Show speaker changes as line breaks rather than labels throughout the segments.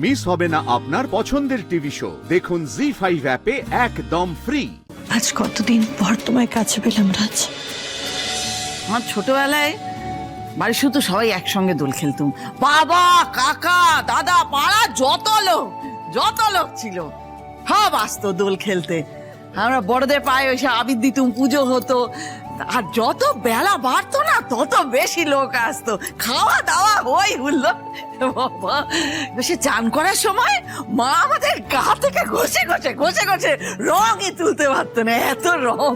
Miss হবে না আপনার পছন্দের টিভি শো। দেখুন জি5 অ্যাপে একদম ফ্রি।
আজ কতদিন পর তোমায় কাছে পেলাম রাজ।
আমার ছোটবেলায় বাড়ির শুধু সবাই একসঙ্গে দোল খেলতুম। বাবা, কাকা, দাদা, পাড়া যত লোক ছিল সব আসতো দোল খেলতে। আমরা বড়দের পায়ে ওইসব আবির দিতুম, পুজো হতো। আর যত বেলা বাড়তো না তত বেশি লোক আসতো, খাওয়া দাওয়া হই হুল্লো। বাবা, সে চান করার সময় মা আমাদের গা থেকে ঘষে ঘষে রঙই তুলতে পারতো না, এত রং।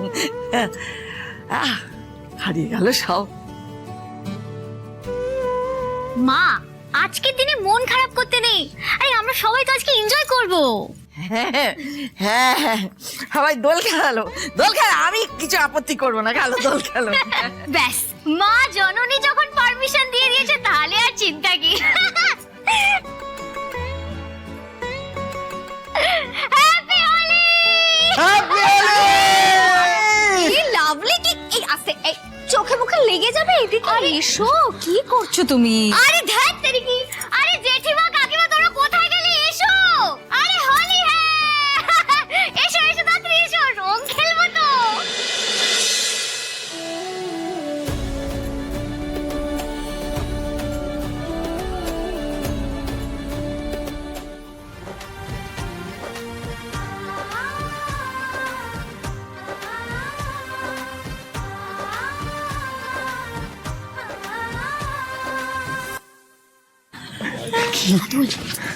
হারিয়ে গেল সব।
মা, আজকের দিনে মন খারাপ করতে নেই। আরে আমরা সবাই তো আজকে এনজয় করব।
হ্যাঁ, সবাই দোল খেলো। আমি কিছু আপত্তি করবো না, খেলো, দোল খেলো।
ব্যাস, মা জননী যখন পারমিশন দিয়ে দিয়েছে তাহলে আর চিন্তা কি। হ্যাপি হোলি! কি লাভলি! কি এই আস্তে, এই চোখে মুখে লেগে যাবে এদিকে। আরে এসো, কি করছো তুমি? আরে ধ্যাত তেরি কি! আরে জেঠিমা, কাকিমা, তোমরা কোথায় গেলে? এসো! আরে হোলি! হ্যাঁ, এসো তাড়াতাড়ি এসো, রং খেলবো তো।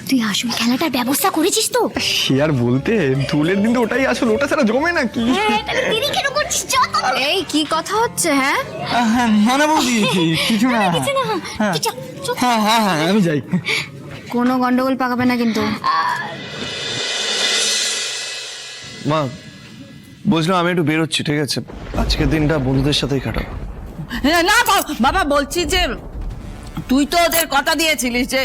তুই আসল খেলাটার ব্যবস্থা করেছিস তো?
সে আর বলতে, দোলের দিন তো ওটাই আসল, ওটা ছাড়া জমে নাকি?
হ্যাঁ, তাহলে দেরি কেন করছিস? যত এই কি কথা হচ্ছে? হ্যাঁ,
না বৌদি, কিছু না।
কিছু না। তুই চল, চল।
হ্যাঁ আমি যাই।
কোনো গন্ডগোল পাকাবে না কিন্তু।
মা, বলছিলাম আমি একটু বেরোচ্ছি, ঠিক আছে? আজকের দিনটা বন্ধুদের সাথেই কাটাবো।
না বাবা, বলছি যে তুই তো ওদের কথা দিয়েছিলিস যে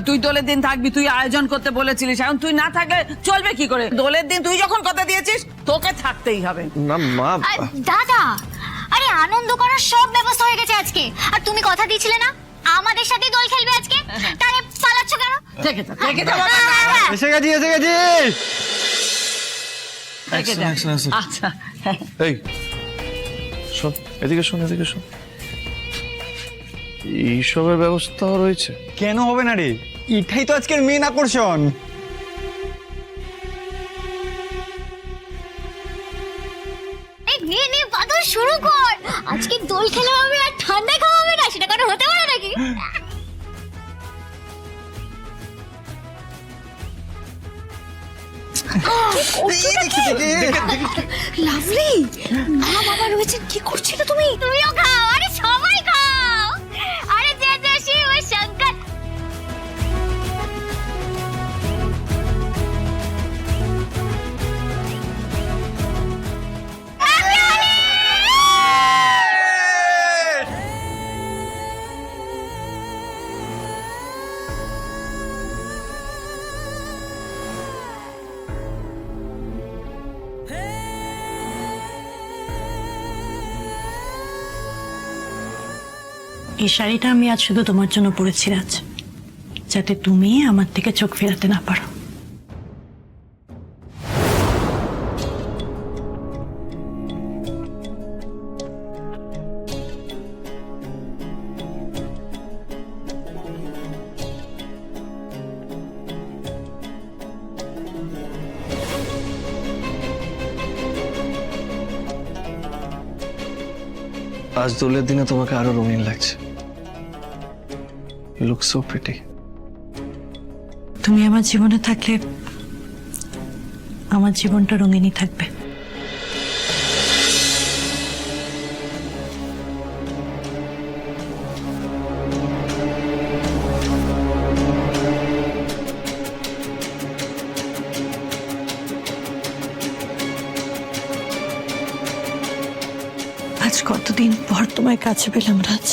তুই দোলের দিন থাকবি, তুই আয়োজন করতে বলেছিলিস। এখন তুই না থাকলে চলবে কি করে? দোলের দিন তুই যখন কথা দিয়েছিস তোকে থাকতেই হবে।
না মা,
দাদা, আরে আনন্দ করার সব ব্যবস্থা হয়ে গেছে আজকে। আর তুমি কথা দিয়েছিলে না আমাদের সাথে দোল খেলবে আজকে, তাহলে পালাচ্ছ কেন?
থেকে যা বাবা।
এসে গেছি।
থেকে যা। আচ্ছা,
এই শোন, এদিকে শোন। এইসবের ব্যবস্থা রয়েছে?
কেন হবে না রে? এটাই তো আজকের মেন আকর্ষণ।
এই নে বাদল, শুরু কর। আজকে দোল খেলা হবে আর ঠান্ডা খাওয়া হবে না, সেটা কোনো হতে পারে নাকি? লাভলি, মা বাবা রয়েছেন, কি করছিলে তুমি? তুমিও খাও, আরে সবাই খাও। আরে যে শিব শঙ্কর। Happy Holi!
এই শাড়িটা আমি আজ শুধু তোমার জন্য পরেছি রাজ, যাতে তুমি আমার থেকে চোখ ফেরাতে না পারো।
আজ দোলের দিনে তোমাকে আরো রঙিন লাগছে। You look so pretty.
তুমি আমার জীবনে থাকলে আমার জীবনটা রঙিনই থাকবে। আজ কতদিন পর তোমায় কাছে পেলাম রাজ।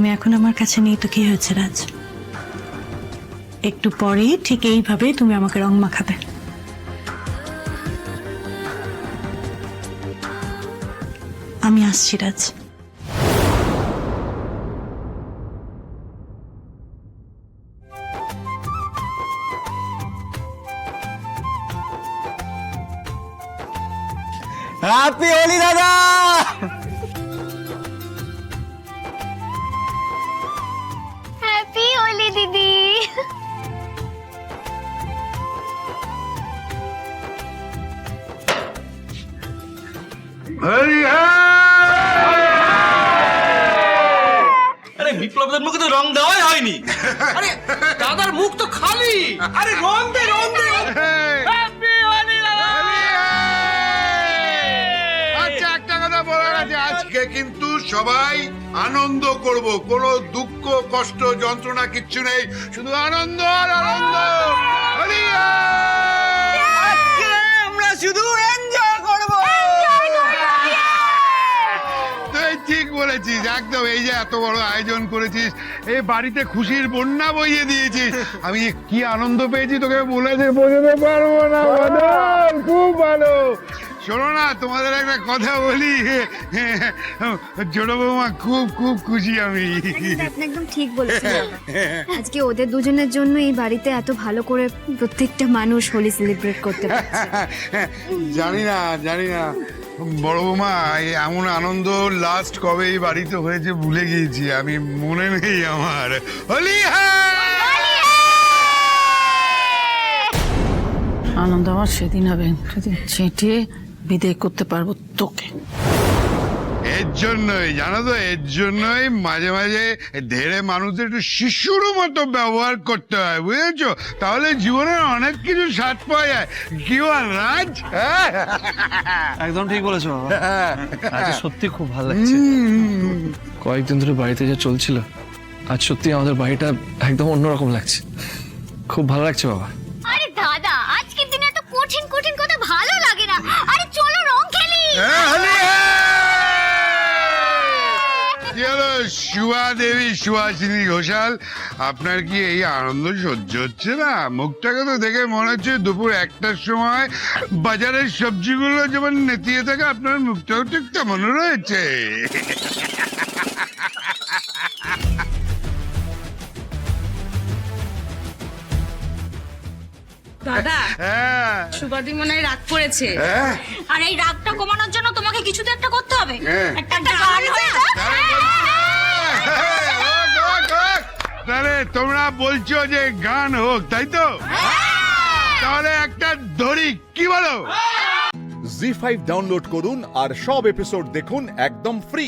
তুমি এখন আমার কাছে নেই তো কি হয়েছে রাজ? একটু পরে ঠিক এইভাবে তুমি আমাকে রং মাখাবে। আমি আসছি রাজ।
হ্যাপি হোলি দাদা।
হ্যাপি হোলি দিদি।
আরে বিপ্লবদের মুখে তো রং দেওয়াই হয়নি। আরে দাদার মুখ তো খালি। আরে রং দে রং দে। হ্যাপি হোলি দাদা।
আচ্ছা একটা কথা বলার আছে, আজকে কিন্তু সবাই আনন্দ করব, কোনো দুঃখ কষ্ট যন্ত্রণা কিচ্ছু নেই, শুধু আনন্দ আর আনন্দ। হোলি
আজকে আমরা শুধু এনজয় করব।
তুই ঠিক বলেছিস একদম। এই যে এত বড় আয়োজন করেছিস, এই বাড়িতে খুশির বন্যা বইয়ে দিয়েছিস, আমি কি আনন্দ পেয়েছি তোকে বলে বোঝাতে পারবো না। বাদল, খুব ভালো। শোনো না, তোমাদের একটা কথা বলি, ছোট বৌমা খুব খুব খুশি আমি।
আপনি একদম ঠিক বলেছেন দাদা। আজকে ওদের দুজনের জন্য এই বাড়িতে এত ভালো করে প্রত্যেকটা মানুষ হোলি সেলিব্রেট করতে পারছে।
জানি না বড় বৌমা, এই এমন আনন্দ লাস্ট কবে এই বাড়িতে হয়েছে ভুলে গিয়েছি আমি, মনে নেই আমার। হোলি
আনন্দ আমার সেদিন হবে সেদিন চেটে বিদায় করতে পারবো তোকে।
এর জন্যই জানো তো, এর জন্যই মাঝে মাঝে ধেড়ে মানুষদের একটু শিশুর মতো ব্যবহার করতে হয়, বুঝেছো? তাহলে জীবনের অনেক কিছু স্বাদ পাওয়া যায়। কি বল রাজ?
একদম ঠিক বলেছো বাবা। আজ সত্যি খুব ভালো লাগছে। কয়েকদিন ধরে বাড়িতে যা চলছিল, আজ সত্যি আমাদের বাড়িটা একদম অন্যরকম লাগছে। খুব ভালো লাগছে বাবা।
আরে দাদা আজকের দিনে এত কঠিন কঠিন কথা ভালো লাগে না। আরে চলো রং খেলি।
হোলি কি হলো সুভা দেবী, সুহাসিনী ঘোষাল, আপনার কি এই আনন্দ সহ্য হচ্ছে না? মুখটাকে তো দেখে মনে হচ্ছে দুপুর 1টার সময় বাজারের সবজিগুলো যেমন নেতিয়ে থাকে, আপনার মুখটাও ঠিক তেমন রয়েছে।
দাদা,
হ্যাঁ
সুবাদি মনে হয় রাগ করেছে।
হ্যাঁ
আর এই রাগটা কমানোর জন্য তোমাকে কিছু তো একটা করতে হবে।
হ্যাঁ।
একটা গান হয়ে যা।
তাহলে তোমরা বলছো যে গান হোক, তাই তো? তাহলে একটা ধরি, কি বলো?
জি5 ডাউনলোড করুন আর সব এপিসোড দেখুন একদম ফ্রি।